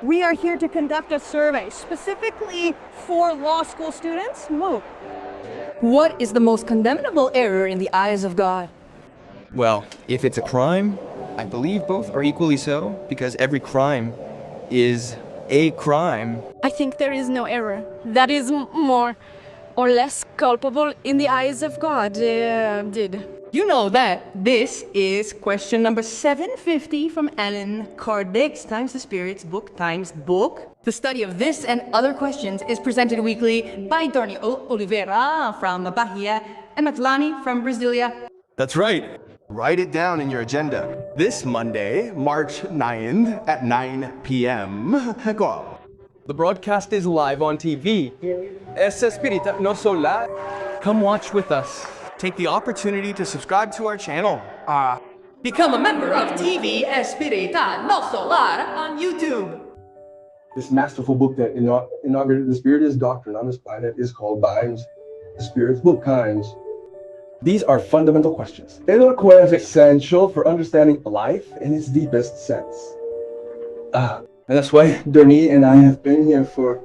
We are here to conduct a survey specifically for law school students. Whoa. What is the most condemnable error in the eyes of God? Well, if it's a crime, I believe both are equally so, because every crime is a crime. I think there is no error that is more or less culpable in the eyes of God. You know that this is question number 750 from Allan Kardec's Times the Spirits book times book. The study of this and other questions is presented weekly by Derni Oliveira from Bahia and Lânio from Brasilia. That's right. Write it down in your agenda. This Monday, March 9th at 9 p.m. Go on. The broadcast is live on TV. Espíritos no solar. Come watch with us. Take the opportunity to subscribe to our channel. Become a member of TV Espírita no Solar on YouTube. This masterful book that inaugurated the Spiritist doctrine on this planet is called by the Spirit's book times. These are fundamental questions. They are essential for understanding life in its deepest sense. And that's why Derni and I have been here for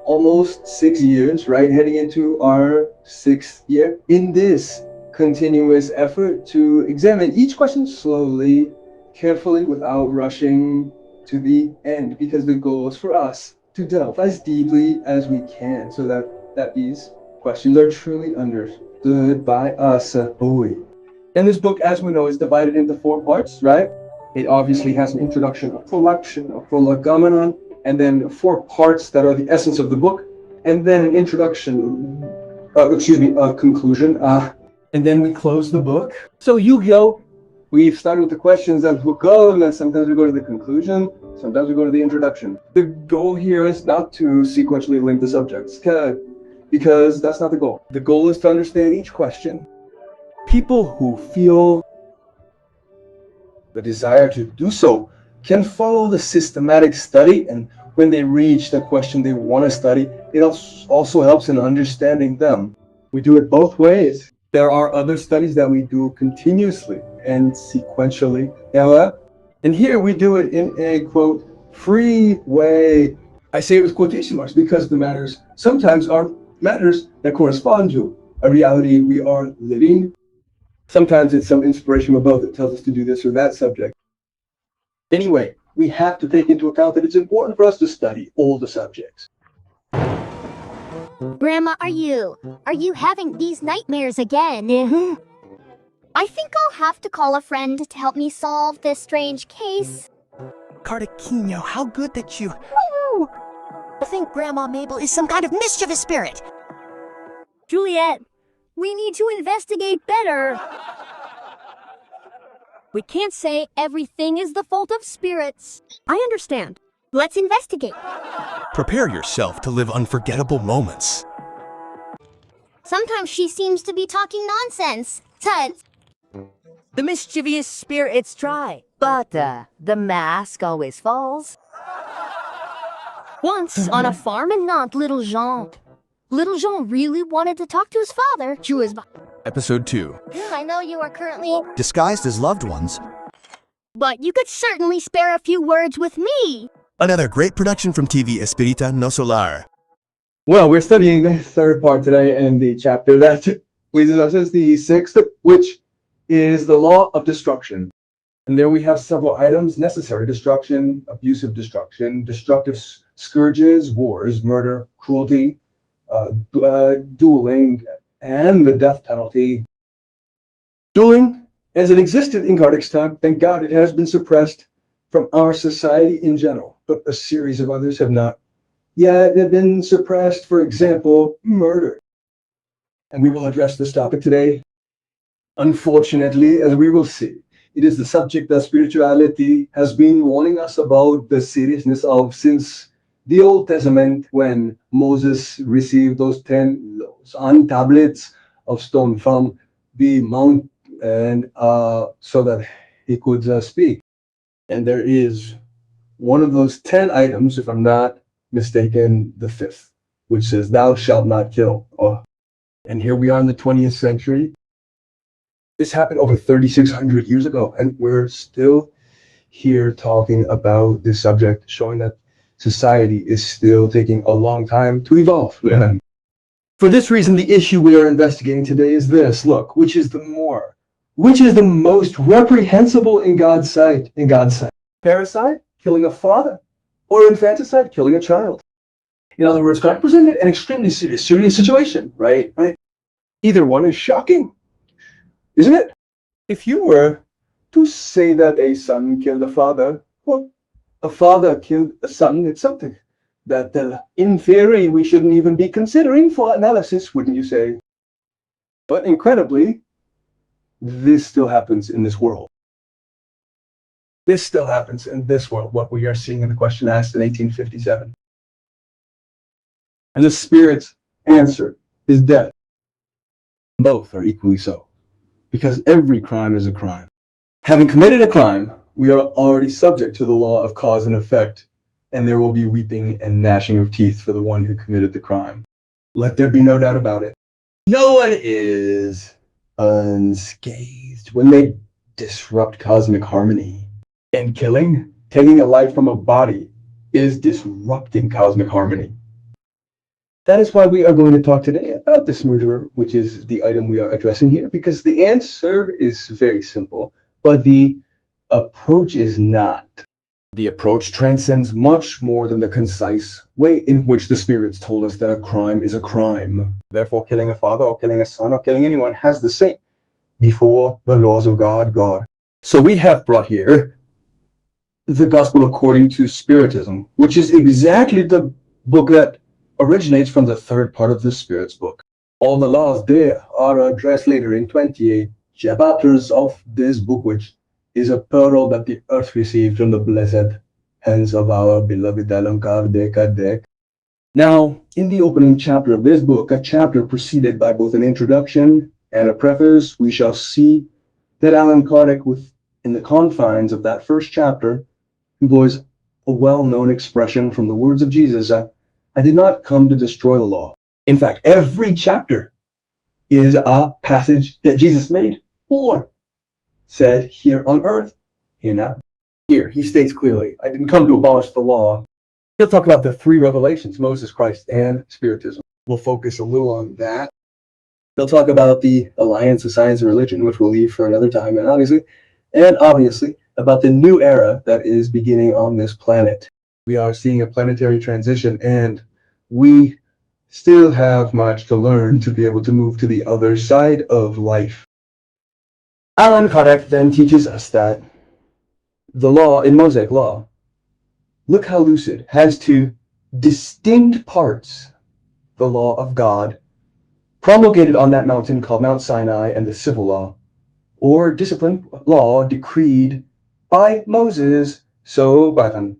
almost 6 years, right? Heading into our 6th year in this continuous effort to examine each question slowly, carefully, without rushing to the end, because the goal is for us to delve as deeply as we can so that these questions are truly understood by us. And this book, as we know, is divided into 4 parts, right? It obviously has an introduction, a prolegomena, and then 4 parts that are the essence of the book, and then an introduction, a conclusion, and then we close the book. So Yu-Gi-Oh! We've started with the questions that will go, and then sometimes we go to the conclusion, sometimes we go to the introduction. The goal here is not to sequentially link the subjects, because that's not the goal. The goal is to understand each question. People who feel the desire to do so can follow the systematic study, and when they reach the question they want to study, it also helps in understanding them. We do it both ways. There are other studies that we do continuously and sequentially. And here we do it in a, quote, free way. I say it with quotation marks because the matters sometimes are matters that correspond to a reality we are living. Sometimes it's some inspiration from above that tells us to do this or that subject. Anyway, we have to take into account that it's important for us to study all the subjects. Grandma, are you having these nightmares again? I think I'll have to call a friend to help me solve this strange case. Cardiquinho, how good that you... I think Grandma Mabel is some kind of mischievous spirit. Juliet, we need to investigate better. We can't say everything is the fault of spirits. I understand. Let's investigate. Prepare yourself to live unforgettable moments. Sometimes she seems to be talking nonsense. The mischievous spirits try, but the mask always falls. Once on a farm in Nantes, Little Jean really wanted to talk to his father. Episode 2. I know you are currently Disguised as loved ones. but you could certainly spare a few words with me. Another great production from TV Espírita no Solar. Well, we're studying the 3rd part today in the chapter that leads us to the 6th, which is the law of destruction. And there we have several items: necessary destruction, abusive destruction, destructive scourges, wars, murder, cruelty, dueling, and the death penalty. Dueling, as it existed in Kardec's time, thank God it has been suppressed from our society in general, but a series of others have not yet been suppressed. For example, murder. And we will address this topic today. Unfortunately, as we will see, it is the subject that spirituality has been warning us about the seriousness of since the Old Testament, when Moses received those 10 laws on tablets of stone from the mount, and so that he could speak. And there is one of those 10 items, if I'm not mistaken, the 5th, which says, "Thou shalt not kill." And here we are in the 20th century. This happened over 3,600 years ago, and we're still here talking about this subject, showing that society is still taking a long time to evolve. For this reason, the issue we are investigating today is this. Look, which is the most reprehensible in God's sight? Parricide, killing a father, or infanticide, killing a child. In other words, God presented an extremely serious situation, right? Either one is shocking, isn't it? If you were to say that a son killed a father, well, a father killed a son, it's something that in theory we shouldn't even be considering for analysis, wouldn't you say? But incredibly, this still happens in this world. This still happens in this world, what we are seeing in the question asked in 1857. And the Spirit's answer is death. Both are equally so, because every crime is a crime. Having committed a crime, we are already subject to the law of cause and effect, and there will be weeping and gnashing of teeth for the one who committed the crime. Let there be no doubt about it. No one is unscathed when they disrupt cosmic harmony. And taking a life from a body, is disrupting cosmic harmony. That is why we are going to talk today about this murderer, which is the item we are addressing here, because the answer is very simple, but the approach is not. The approach transcends much more than the concise way in which the Spirits told us that a crime is a crime. Therefore, killing a father or killing a son or killing anyone has the same before the laws of God. So we have brought here the Gospel according to Spiritism, which is exactly the book that originates from the third part of the Spirit's book. All the laws there are addressed later in 28 chapters of this book, which is a pearl that the earth received from the blessed hands of our beloved Allan Kardec. Now, in the opening chapter of this book, a chapter preceded by both an introduction and a preface, we shall see that Allan Kardec, within the confines of that first chapter, employs a well-known expression from the words of Jesus, I did not come to destroy the law. In fact, every chapter is a passage that Jesus made or said here on earth. Here, he states clearly, I didn't come to abolish the law. He'll talk about the three revelations, Moses, Christ, and Spiritism. We'll focus a little on that. He'll talk about the alliance of science and religion, which we'll leave for another time, and obviously, about the new era that is beginning on this planet. We are seeing a planetary transition, and we still have much to learn to be able to move to the other side of life. Allan Kardec then teaches us that the law, in Mosaic law, look how lucid, has two distinct parts. The law of God, promulgated on that mountain called Mount Sinai, and the civil law, or discipline law decreed by Moses, so by them,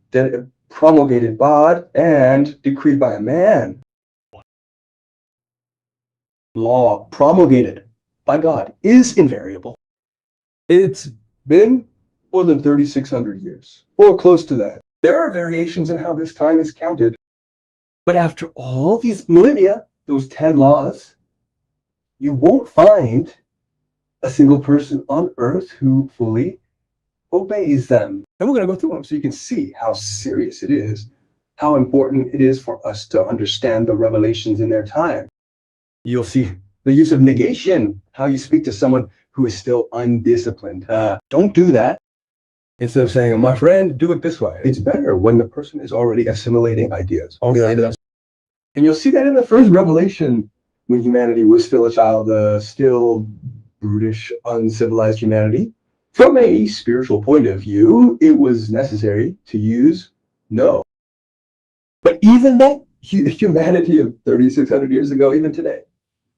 promulgated by and decreed by a man. Law promulgated by God is invariable. It's been more than 3,600 years, or close to that. There are variations in how this time is counted. But after all these millennia, those 10 laws, you won't find a single person on earth who fully obeys them. And we're going to go through them so you can see how serious it is, how important it is for us to understand the revelations in their time. You'll see the use of negation, how you speak to someone who is still undisciplined. Don't do that. Instead of saying, my friend, do it this way. It's better when the person is already assimilating ideas. And you'll see that in the first revelation, when humanity was still a child, still brutish, uncivilized humanity. From a spiritual point of view, it was necessary to use no. But even that humanity of 3,600 years ago, even today,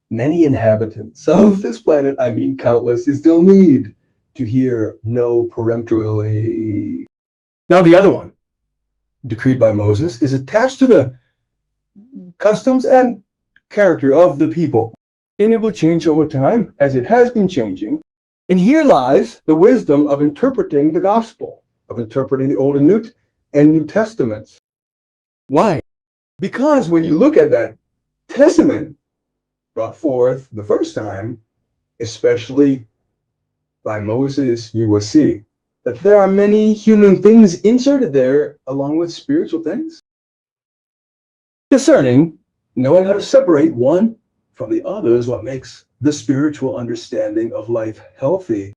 many inhabitants of this planet, I mean countless, still need to hear no peremptorily. Now the other one, decreed by Moses, is attached to the customs and character of the people. And it will change over time, as it has been changing. And here lies the wisdom of interpreting the gospel, of interpreting the Old and New Testaments. Why? Because when you look at that testament brought forth the first time, especially by Moses, you will see that there are many human things inserted there along with spiritual things. Discerning, knowing how to separate one from the other, is what makes the spiritual understanding of life healthy.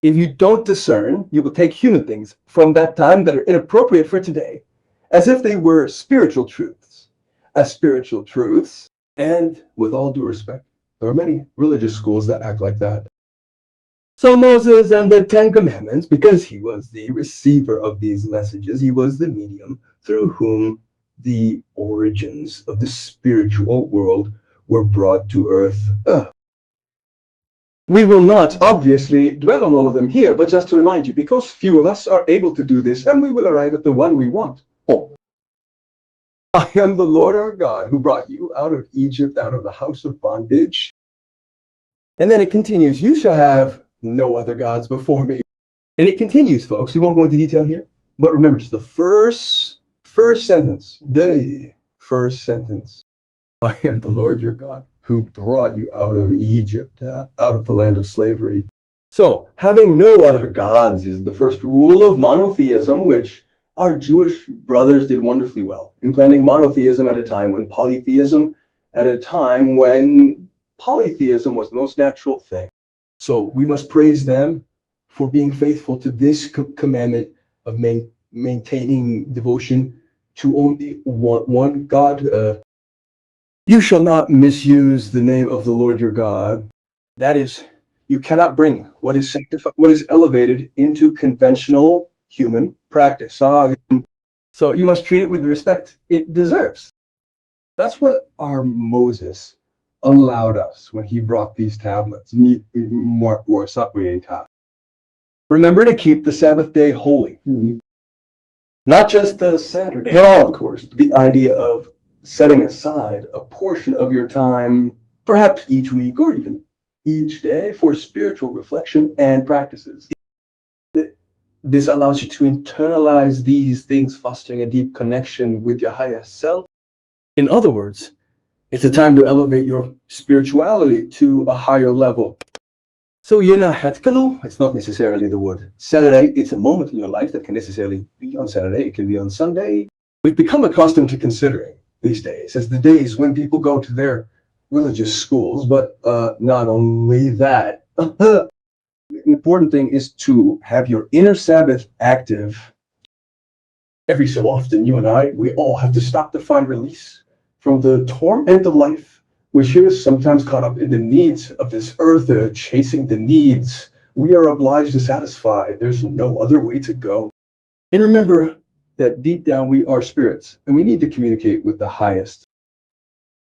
If you don't discern, you will take human things from that time that are inappropriate for today, as if they were spiritual truths. As spiritual truths, and with all due respect, there are many religious schools that act like that. So Moses and the Ten Commandments, because he was the receiver of these messages, he was the medium through whom the origins of the spiritual world were brought to earth. We will not obviously dwell on all of them here, but just to remind you, because few of us are able to do this, and we will arrive at the one we want. I am the Lord our God who brought you out of Egypt, out of the house of bondage. And then it continues, you shall have no other gods before me. And it continues, folks. We won't go into detail here, but remember, it's the first sentence, the first sentence. I am the Lord your God who brought you out of Egypt, out of the land of slavery. So, having no other gods is the first rule of monotheism, which our Jewish brothers did wonderfully well in planting monotheism at a time when polytheism, at a time when polytheism was the most natural thing. So we must praise them for being faithful to this commandment of maintaining devotion to only one God. You shall not misuse the name of the Lord your God. That is, you cannot bring what is sanctified, what is elevated, into conventional human practice. So you must treat it with the respect it deserves. That's what our Moses allowed us when he brought these tablets. Remember to keep the Sabbath day holy. Not just the Saturday. No, of course. The idea of setting aside a portion of your time, perhaps each week or even each day, for spiritual reflection and practices. This allows you to internalize these things, fostering a deep connection with your higher self. In other words, it's a time to elevate your spirituality to a higher level. So it's not necessarily the word Saturday. It's a moment in your life that can necessarily be on Saturday. It can be on Sunday. We've become accustomed to considering these days as the days when people go to their religious schools, but not only that. The important thing is to have your inner Sabbath active. Every so often, you and I, we all have to stop to find release from the torment of life, which is sometimes caught up in the needs of this earth, chasing the needs we are obliged to satisfy. There's no other way to go. And remember that deep down we are spirits, and we need to communicate with the highest.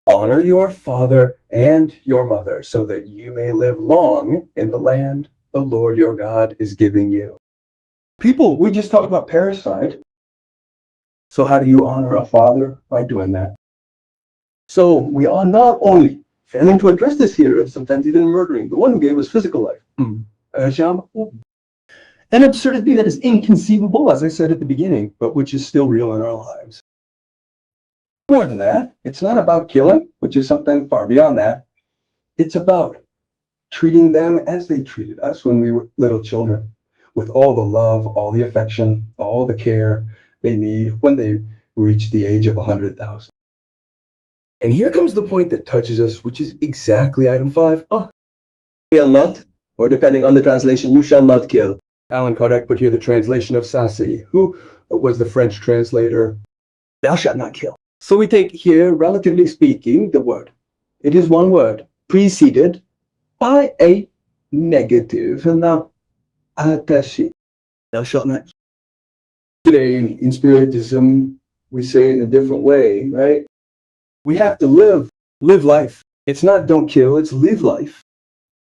Honor your father and your mother, so that you may live long in the land the Lord your God is giving you. People, we just talked about parricide. So how do you honor a father? By doing that. So we are not only failing to address this here, sometimes even murdering the one who gave us physical life. An absurdity that is inconceivable, as I said at the beginning, but which is still real in our lives. More than that, it's not about killing, which is something far beyond that. It's about treating them as they treated us when we were little children, with all the love, all the affection, all the care they need when they reach the age of 100,000. And here comes the point that touches us, which is exactly item 5. Kill not, or depending on the translation, you shall not kill. Allan Kardec put here the translation of Sassy, who was the French translator. Thou shalt not kill. So we take here, relatively speaking, the word. It is one word, preceded by a negative. And now, attaché. Thou shalt not kill. Today, in Spiritism, we say it in a different way, right? We have to live life. It's not don't kill, it's live life.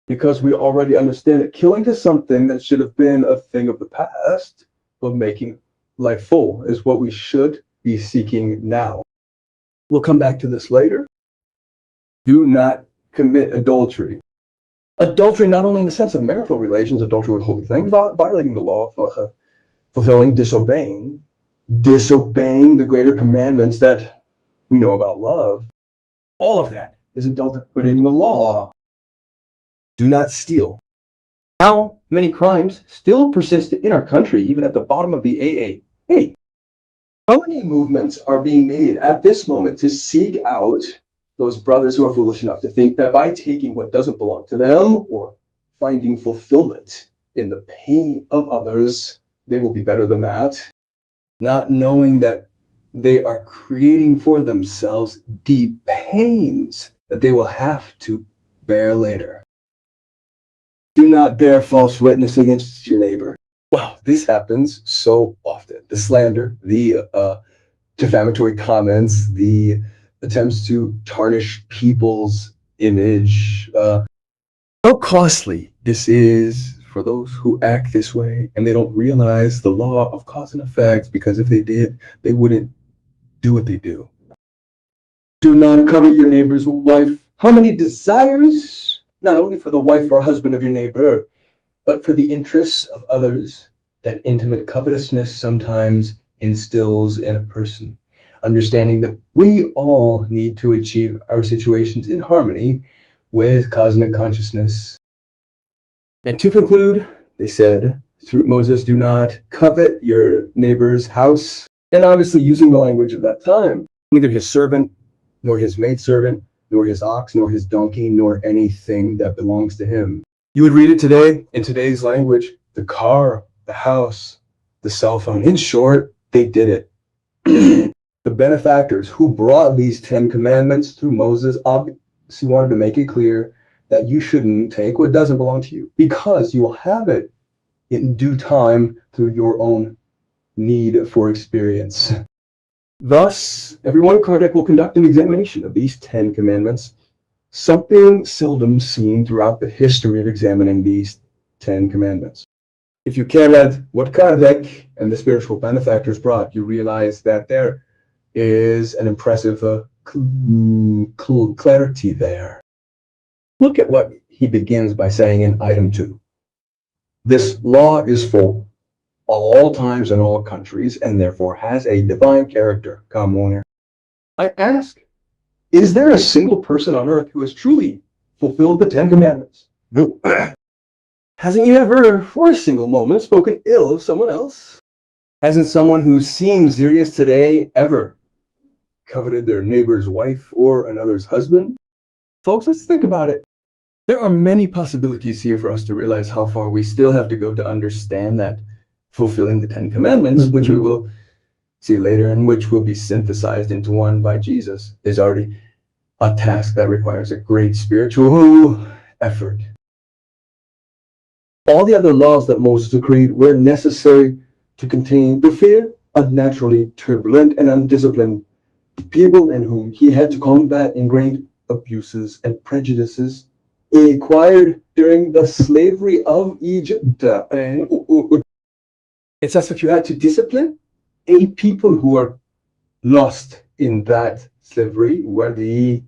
Because we already understand that killing is something that should have been a thing of the past, but making life full is what we should be seeking now. We'll come back to this later. Do not commit adultery. Adultery not only in the sense of marital relations, adultery with holy things, violating the law, fulfilling, disobeying the greater commandments that we know about love. All of that is adultery in the law. Do not steal. How many crimes still persist in our country, even at the bottom of the AA? Hey, How many movements are being made at this moment to seek out those brothers who are foolish enough to think that by taking what doesn't belong to them or finding fulfillment in the pain of others, they will be better than that, not knowing that they are creating for themselves deep pains that they will have to bear later. Do not bear false witness against your neighbor. Well, this happens so often. The slander, the defamatory comments, the attempts to tarnish people's image. How costly this is for those who act this way and they don't realize the law of cause and effect, because if they did, they wouldn't do what they do. Do not covet your neighbor's wife. How many desires, not only for the wife or husband of your neighbor, but for the interests of others, that intimate covetousness sometimes instills in a person, understanding that we all need to achieve our situations in harmony with cosmic consciousness. And to conclude, they said, through Moses, do not covet your neighbor's house. And obviously using the language of that time, neither his servant, nor his maidservant, nor his ox, nor his donkey, nor anything that belongs to him. You would read it today in today's language, the car, the house, the cell phone. In short, they did it. The benefactors who brought these 10 commandments through Moses obviously wanted to make it clear that you shouldn't take what doesn't belong to you, because you will have it in due time through your own need for experience. Thus, everyone in Kardec will conduct an examination of these 10 commandments, something seldom seen throughout the history of examining these 10 commandments. If you care at what Kardec and the spiritual benefactors brought, you realize that there is an impressive clarity there. Look at what he begins by saying in item 2. This law is for all times and all countries, and therefore has a divine character. Come on here. I ask, is there a single person on earth who has truly fulfilled the 10 commandments? No. Hasn't you ever, for a single moment, spoken ill of someone else? Hasn't someone who seems serious today ever coveted their neighbor's wife or another's husband? Folks, let's think about it. There are many possibilities here for us to realize how far we still have to go to understand that fulfilling the 10 commandments, which we will see later and which will be synthesized into one by Jesus, is already a task that requires a great spiritual effort. All the other laws that Moses decreed were necessary to contain the fear of naturally turbulent and undisciplined people in whom he had to combat ingrained abuses and prejudices acquired during the slavery of Egypt. It's as if you had to discipline a people who are lost in that slavery, where the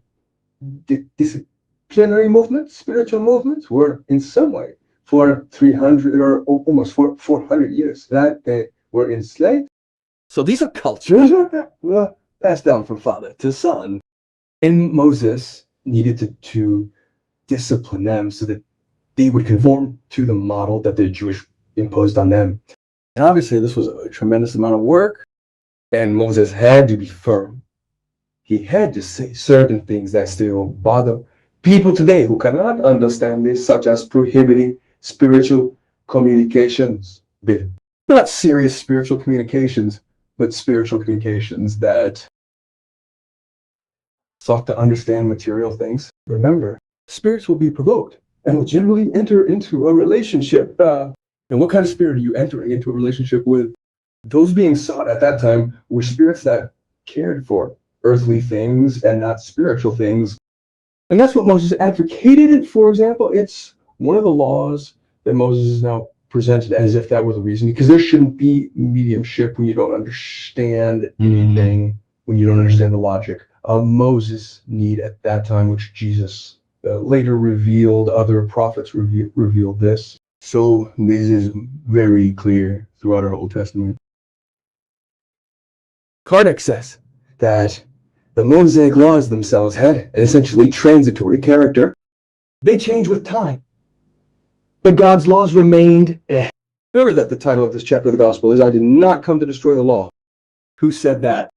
disciplinary movements, spiritual movements, were in some way for 300 or almost 400 years that they were enslaved. So these are cultures passed down from father to son. And Moses needed to discipline them so that they would conform to the model that the Jewish imposed on them. And obviously this was a tremendous amount of work, and Moses had to be firm. He had to say certain things that still bother people today who cannot understand this, such as prohibiting spiritual communications. Not serious spiritual communications, but spiritual communications that sought to understand material things. Remember, spirits will be provoked and will generally enter into a relationship. And what kind of spirit are you entering into a relationship with? Those being sought at that time were spirits that cared for earthly things and not spiritual things. And that's what Moses advocated. For example, it's one of the laws that Moses is now presented as if that were the reason, because there shouldn't be mediumship when you don't understand anything, when you don't understand the logic of Moses' need at that time, which Jesus later revealed. Other prophets revealed this. So this is very clear throughout our Old Testament. Kardec says that the Mosaic laws themselves had an essentially transitory character. They change with time, but God's laws remained. Remember that the title of this chapter of the Gospel is, I did not come to destroy the law, Who said that?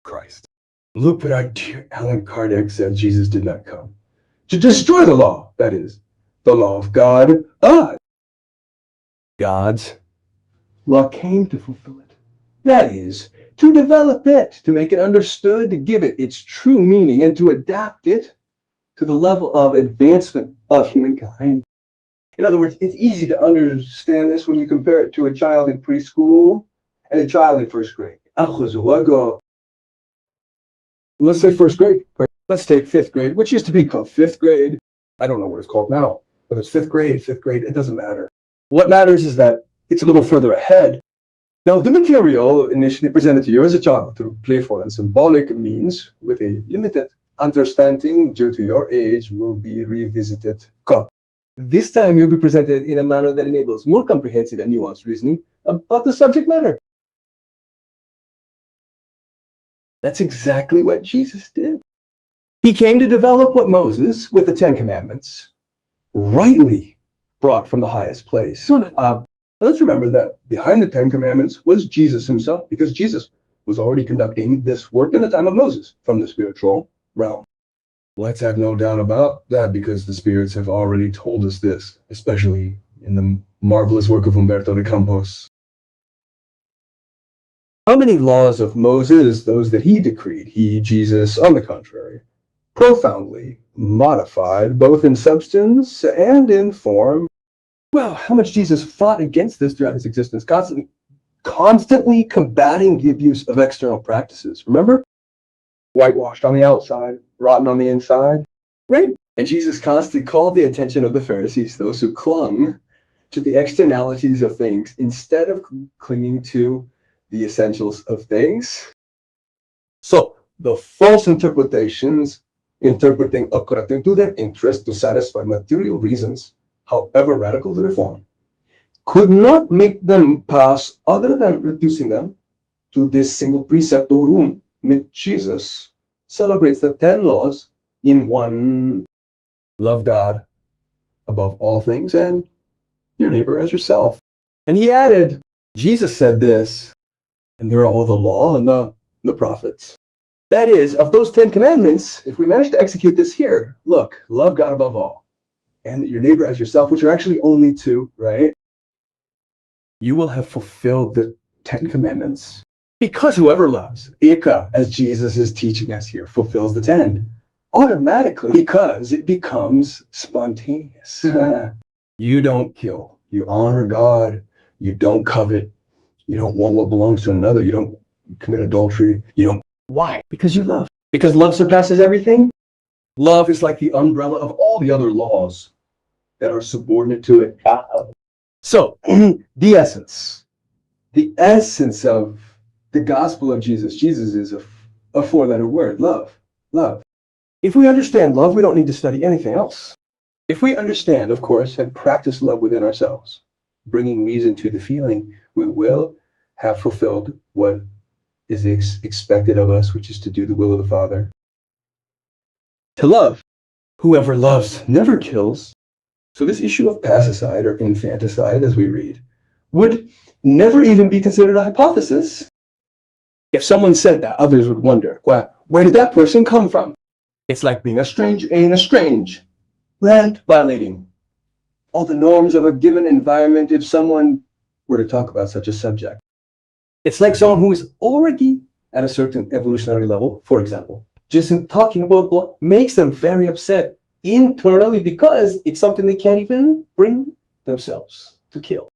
Christ. Look what our dear Allan Kardec said Jesus did not come to destroy the law, that is, the law of God. God's law came to fulfill it. That is, to develop it, to make it understood, to give it its true meaning, and to adapt it to the level of advancement of humankind. In other words, it's easy to understand this when you compare it to a child in preschool and a child in first grade. Let's say first grade. Let's take fifth grade, which used to be called fifth grade. I don't know what it's called now, but it's fifth grade, it doesn't matter. What matters is that it's a little further ahead. Now, the material initially presented to you as a child through playful and symbolic means with a limited understanding due to your age will be revisited. This time you'll be presented in a manner that enables more comprehensive and nuanced reasoning about the subject matter. That's exactly what Jesus did. He came to develop what Moses, with the Ten Commandments, rightly brought from the highest place. Let's remember that behind the Ten Commandments was Jesus himself, because Jesus was already conducting this work in the time of Moses from the spiritual realm. Let's have no doubt about that, because the spirits have already told us this, especially in the marvelous work of Umberto de Campos. How many laws of Moses, those that he decreed, he, Jesus, on the contrary, profoundly modified both in substance and in form? Well, how much Jesus fought against this throughout his existence, constantly combating the abuse of external practices. Remember? Whitewashed on the outside, rotten on the inside, right? And Jesus constantly called the attention of the Pharisees, those who clung to the externalities of things instead of clinging to the essentials of things. So, the false interpretations, interpreting according to their interest to satisfy material reasons, however radical the reform, could not make them pass other than reducing them to this single preceptorum, which Jesus celebrates the 10 laws in one: love God above all things and your neighbor as yourself. And he added, Jesus said this, and there are all the law and the prophets. That is, of those 10 commandments, if we manage to execute this here, look, love God above all, and your neighbor as yourself, which are actually only 2, right? You will have fulfilled the 10 commandments. Because whoever loves, Ika, as Jesus is teaching us here, fulfills the 10. Automatically, because it becomes spontaneous. You don't kill. You honor God. You don't covet. You don't want what belongs to another. You don't commit adultery. You don't. Why? Because you love. Because love surpasses everything. Love is like the umbrella of all the other laws that are subordinate to it. So, the essence of the gospel of Jesus. Jesus is a 4-letter word, love, love. If we understand love, we don't need to study anything else. If we understand, of course, and practice love within ourselves, bringing reason to the feeling, we will have fulfilled what is expected of us, which is to do the will of the Father. To love. Whoever loves never kills. So this issue of parricide or infanticide, as we read, would never even be considered a hypothesis. If someone said that, others would wonder, well, where did that person come from? It's like being a stranger in a strange land, violating all the norms of a given environment if someone were to talk about such a subject. It's like someone who is already at a certain evolutionary level, for example, just in talking about blood makes them very upset internally because it's something they can't even bring themselves to kill.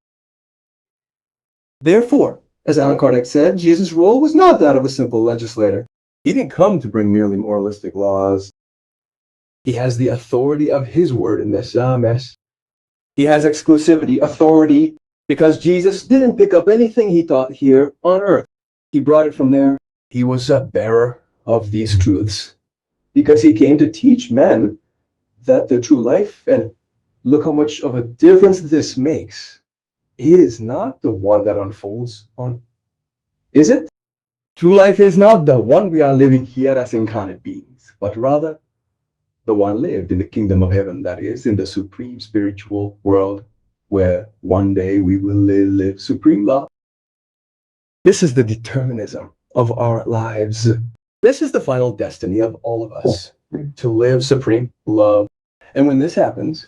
Therefore, as Allan Kardec said, Jesus' role was not that of a simple legislator. He didn't come to bring merely moralistic laws. He has the authority of his word in this mess. He has exclusivity, authority, because Jesus didn't pick up anything he taught here on earth. He brought it from there. He was a bearer of these truths because he came to teach men that the true life, and look how much of a difference this makes, is not the one that unfolds on. Is it? True life is not the one we are living here as incarnate beings, but rather the one lived in the kingdom of heaven, that is, in the supreme spiritual world, where one day we will live supreme love. This is the determinism of our lives. This is the final destiny of all of us, to live supreme love. And when this happens,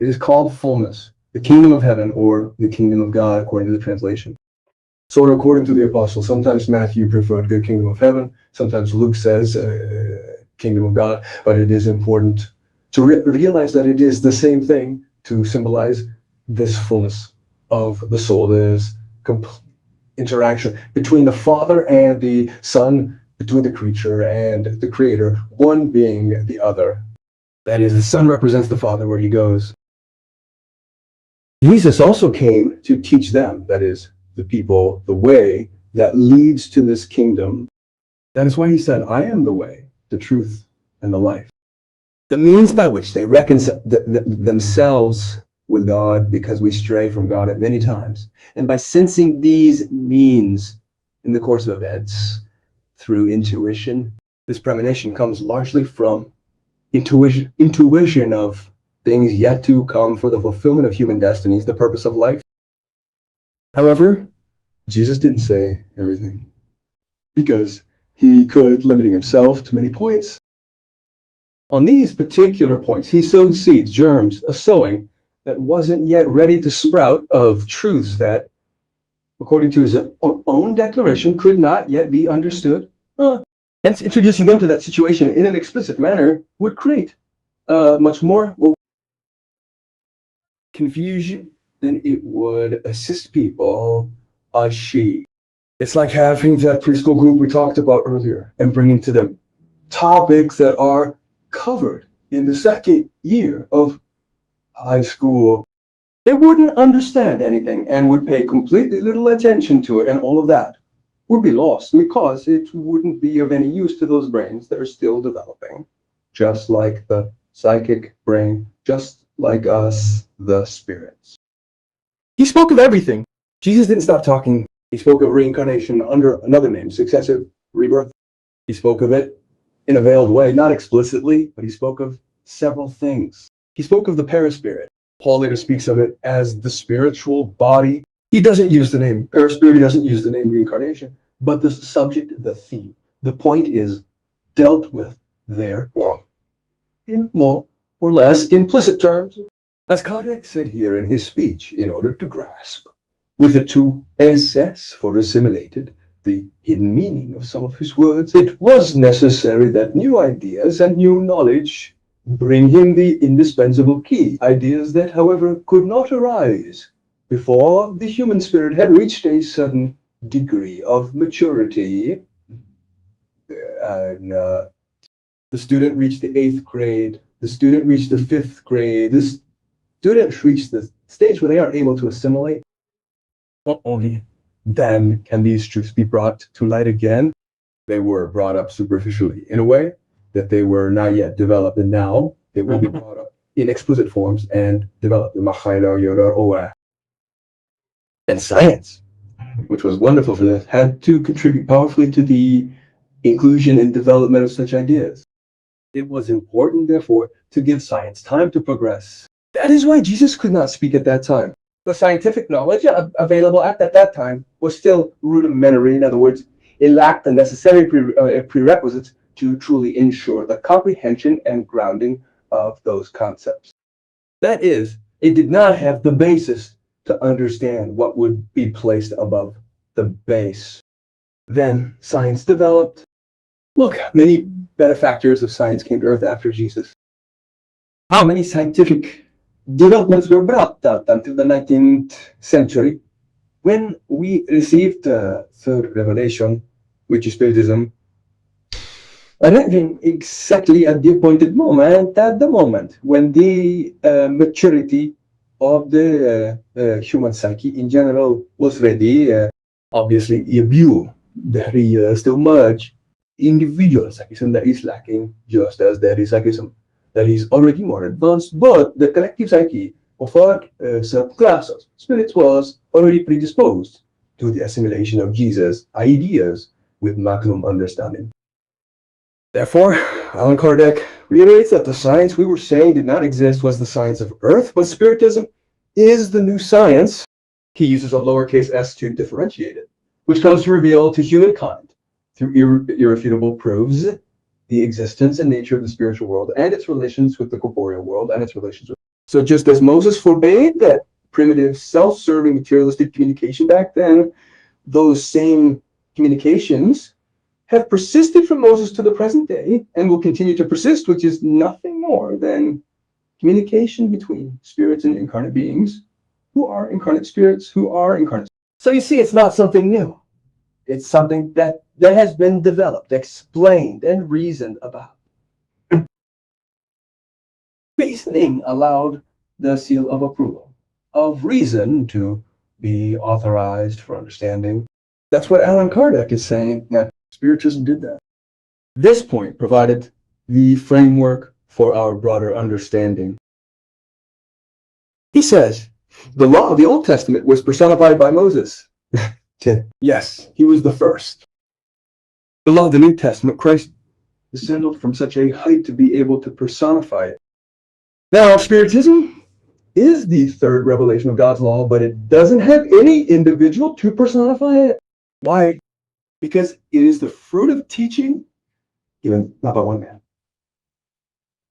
it is called fullness, the kingdom of heaven, or the kingdom of God, according to the translation. So according to the apostles, sometimes Matthew preferred the kingdom of heaven, sometimes Luke says kingdom of God, but it is important to realize that it is the same thing to symbolize this fullness of the soul. There's complete interaction between the Father and the Son, between the creature and the Creator, one being the other. That is, the Son represents the Father where he goes. Jesus also came to teach them, that is, the people, the way that leads to this kingdom. That is why he said, I am the way, the truth, and the life. The means by which they reconcile themselves with God, because we stray from God at many times. And by sensing these means in the course of events through intuition, this premonition comes largely from intuition of things yet to come for the fulfillment of human destinies, the purpose of life. However, Jesus didn't say everything, because he could, limiting himself to many points. On these particular points, he sowed seeds, germs, a sowing that wasn't yet ready to sprout of truths that, according to his own declaration, could not yet be understood. Hence, introducing them to that situation in an explicit manner would create much more confusion than it would assist people achieve. It's like having that preschool group we talked about earlier and bringing to them topics that are covered in the second year of high school. They wouldn't understand anything and would pay completely little attention to it, and all of that would be lost because it wouldn't be of any use to those brains that are still developing, just like the psychic brain, just like us, the spirits. He spoke of everything. Jesus didn't stop talking. He spoke of reincarnation under another name, successive rebirth. He spoke of it in a veiled way, not explicitly, but he spoke of several things. He spoke of the perispirit. Paul later speaks of it as the spiritual body. He doesn't use the name perispirit, he doesn't use the name reincarnation, but the subject, the theme, the point is dealt with there in more or less implicit terms. As Kardec said here in his speech, in order to grasp with the two SS for assimilated the hidden meaning of some of his words, it was necessary that new ideas and new knowledge bring him the indispensable key, ideas that, however, could not arise before the human spirit had reached a certain degree of maturity. And the student reached the 8th grade, the student reached the 5th grade, the student reached the stage where they are able to assimilate. Not only then can these truths be brought to light again, they were brought up superficially in a way that they were not yet developed, and now they will be brought up in explicit forms and developed. And science, which was wonderful for this, had to contribute powerfully to the inclusion and development of such ideas. It was important, therefore, to give science time to progress. That is why Jesus could not speak at that time. The scientific knowledge available at that time was still rudimentary. In other words, it lacked the necessary prerequisites to truly ensure the comprehension and grounding of those concepts. That is, it did not have the basis to understand what would be placed above the base. Then science developed. Look, many benefactors of science came to Earth after Jesus. How many scientific developments were brought out until the 19th century, when we received the third revelation, which is Spiritism, arriving exactly at the appointed moment, at the moment when the maturity of the human psyche in general was ready. Obviously, there is still much individual psychism that is lacking, just as there is psychism that is already more advanced, but the collective psyche of our subclass of spirits was already predisposed to the assimilation of Jesus' ideas with maximum understanding. Therefore, Allan Kardec reiterates that the science we were saying did not exist was the science of Earth, but Spiritism is the new science. He uses a lowercase s to differentiate it. which comes to reveal to humankind, through irrefutable proofs, the existence and nature of the spiritual world and its relations with the corporeal world and its relations with. So just as Moses forbade that primitive, self-serving, materialistic communication back then, those same communications have persisted from Moses to the present day and will continue to persist, which is nothing more than communication between spirits and incarnate beings who are incarnate spirits who are incarnate. So you see, it's not something new. It's something that has been developed, explained, and reasoned about. Reasoning allowed the seal of approval of reason to be authorized for understanding. That's what Allan Kardec is saying, that Spiritism did that. This point provided the framework for our broader understanding. He says, the law of the Old Testament was personified by Moses. Yes, he was the first. The law of the New Testament, Christ descended from such a height to be able to personify it. Now, Spiritism is the third revelation of God's law, but it doesn't have any individual to personify it. Why? Because it is the fruit of teaching given not by one man,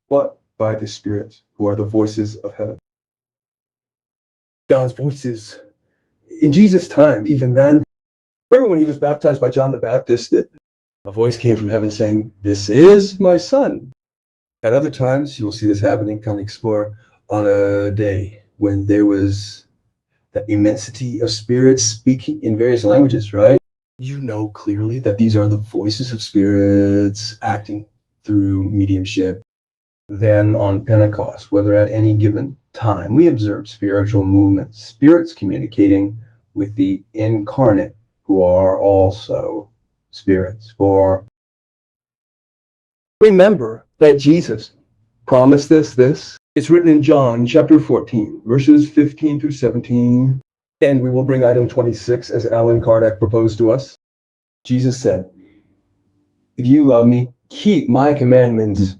but by the spirits who are the voices of heaven. God's voices. In Jesus' time, even then, remember when he was baptized by John the Baptist, a voice came from heaven saying, "This is my son." At other times, you will see this happening, come explore, on a day when there was the immensity of spirits speaking in various languages, right? You know clearly that these are the voices of spirits acting through mediumship. Then on Pentecost, whether at any given time, we observe spiritual movements, spirits communicating with the incarnate, who are also spirits. For remember that Jesus promised this. It's written in John chapter 14, verses 15 through 17. And we will bring item 26 as Allan Kardec proposed to us. Jesus said, "If you love me, keep my commandments,"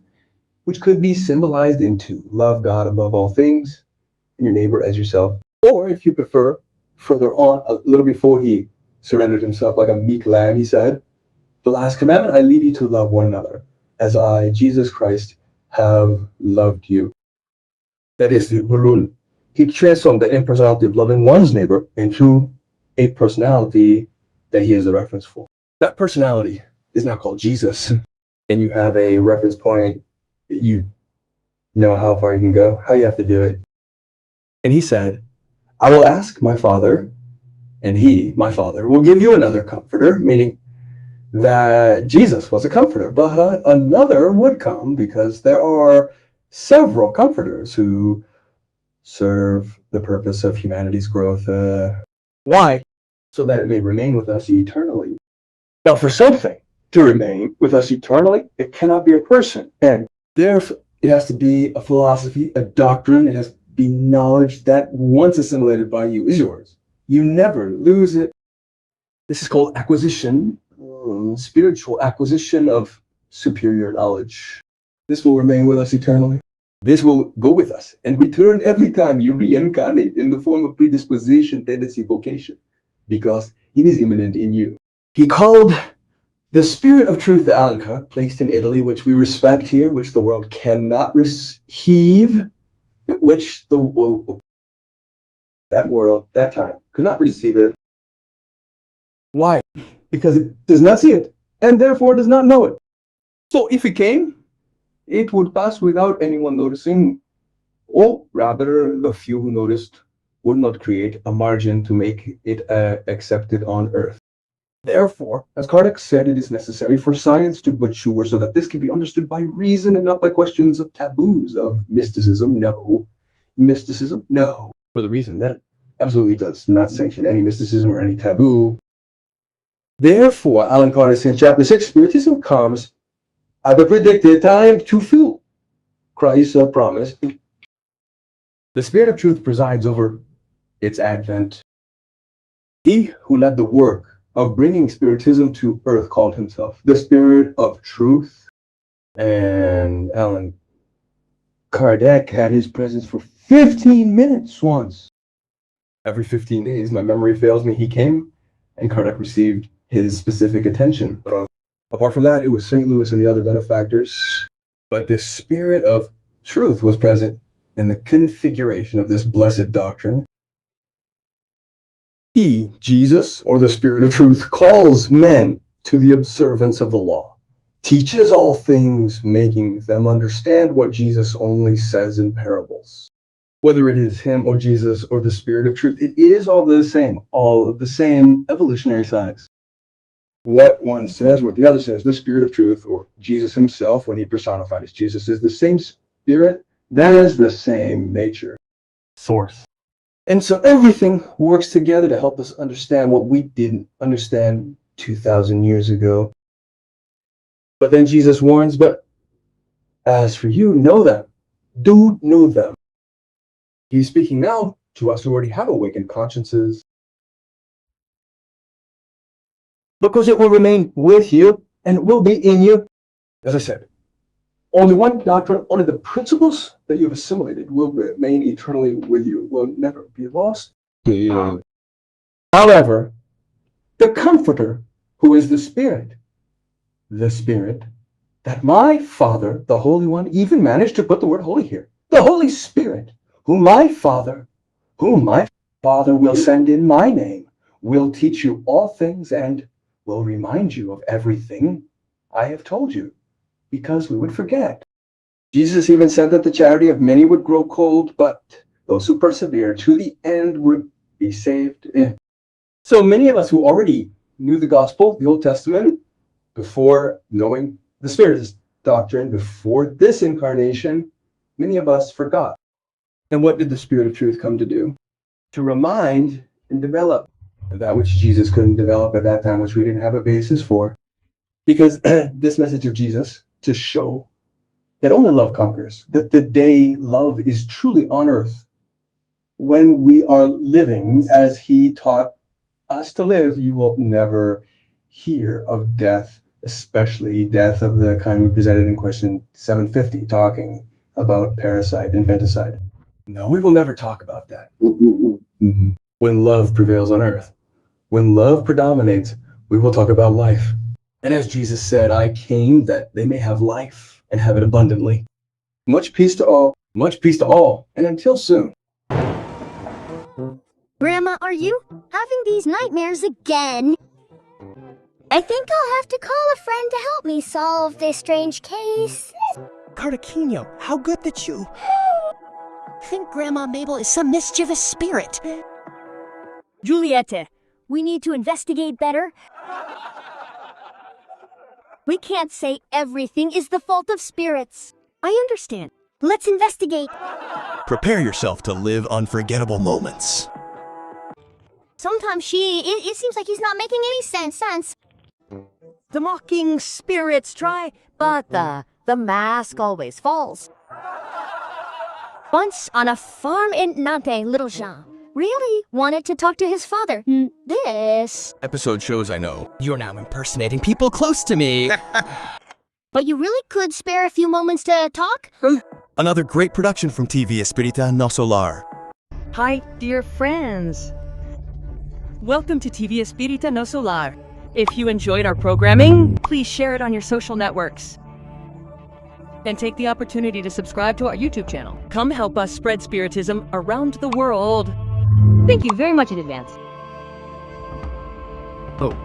which could be symbolized into love God above all things and your neighbor as yourself. Or if you prefer, further on, a little before he surrendered himself like a meek lamb, he said, "The last commandment I leave you to love one another, as I, Jesus Christ, have loved you." That is the Burul. He transformed the impersonality of loving one's neighbor into a personality that he is the reference for. That personality is now called Jesus. And you have a reference point. You know how far you can go, how you have to do it. And he said, "I will ask my Father, and he, my Father, will give you another comforter," meaning that Jesus was a comforter, but another would come because there are several comforters who serve the purpose of humanity's growth. Why? So that it may remain with us eternally. Now, for something to remain with us eternally, it cannot be a person. And therefore, it has to be a philosophy, a doctrine. It has to be knowledge that once assimilated by you is yours. You never lose it. This is called acquisition, spiritual acquisition of superior knowledge. This will remain with us eternally. This will go with us and return every time you reincarnate in the form of predisposition, tendency, vocation, because it is immanent in you. He called the Spirit of Truth, the Anka, placed in Italy, which we respect here, which the world cannot receive, which that world, that time, could not receive it. Why? Because it does not see it, and therefore does not know it. So if it came, it would pass without anyone noticing, or rather, the few who noticed would not create a margin to make it accepted on Earth. Therefore, as Kardec said, it is necessary for science to mature so that this can be understood by reason and not by questions of taboos, of mysticism. No. Mysticism? No. For the reason that it absolutely does not sanction any mysticism or any taboo. Therefore, Allan Kardec said in chapter 6, Spiritism comes at the predicted time to fulfill Christ's promise. The Spirit of Truth presides over its advent. He who led the work of bringing Spiritism to earth called himself the Spirit of Truth. And Allan Kardec had his presence for 15 minutes once. Every 15 days, my memory fails me, he came and Kardec received his specific attention. But apart from that, it was St. Louis and the other benefactors. But the spirit of truth was present in the configuration of this blessed doctrine. He, Jesus, or the Spirit of Truth, calls men to the observance of the law, teaches all things, making them understand what Jesus only says in parables. Whether it is him or Jesus or the Spirit of Truth, it is all of the same evolutionary size. What one says, what the other says, the Spirit of Truth, or Jesus himself, when he personified as Jesus, is the same Spirit, that is the same nature, source. And so everything works together to help us understand what we didn't understand 2,000 years ago. But then Jesus warns, but as for you, know them. Do know them. He's speaking now to us who already have awakened consciences, because it will remain with you and will be in you. As I said, only one doctrine, only the principles that you've assimilated will remain eternally with you, will never be lost. However, the Comforter, who is the Spirit that my Father, the Holy One, even managed to put the word holy here, the Holy Spirit, whom my Father will send in my name, will teach you all things and will remind you of everything I have told you, because we would forget. Jesus even said that the charity of many would grow cold, but those who persevere to the end would be saved. So many of us who already knew the gospel, the Old Testament, before knowing the Spirit's doctrine, before this incarnation, many of us forgot. And what did the Spirit of Truth come to do? To remind and develop that which Jesus couldn't develop at that time, which we didn't have a basis for. Because this message of Jesus, to show that only love conquers, that the day love is truly on earth, when we are living as he taught us to live, you will never hear of death, especially death of the kind we presented in question 750, talking about parasite, infanticide. No, we will never talk about that. When love prevails on earth, when love predominates, we will talk about life. And as Jesus said, I came that they may have life and have it abundantly. Much peace to all, and until soon. Grandma, are you having these nightmares again? I think I'll have to call a friend to help me solve this strange case. Cardaquinho, how good that you think Grandma Mabel is some mischievous spirit. Juliette, we need to investigate better. We can't say everything is the fault of spirits. I understand. Let's investigate. Prepare yourself to live unforgettable moments. Sometimes it seems like he's not making any sense. The mocking spirits try, but the mask always falls. Once on a farm in Nantes, little Jean really wanted to talk to his father. This Episode shows I know. You're now impersonating people close to me. But you really could spare a few moments to talk? Another great production from TV Espírita no Solar. Hi, dear friends. Welcome to TV Espírita no Solar. If you enjoyed our programming, please share it on your social networks. And take the opportunity to subscribe to our YouTube channel. Come help us spread Spiritism around the world. Thank you very much in advance. Oh,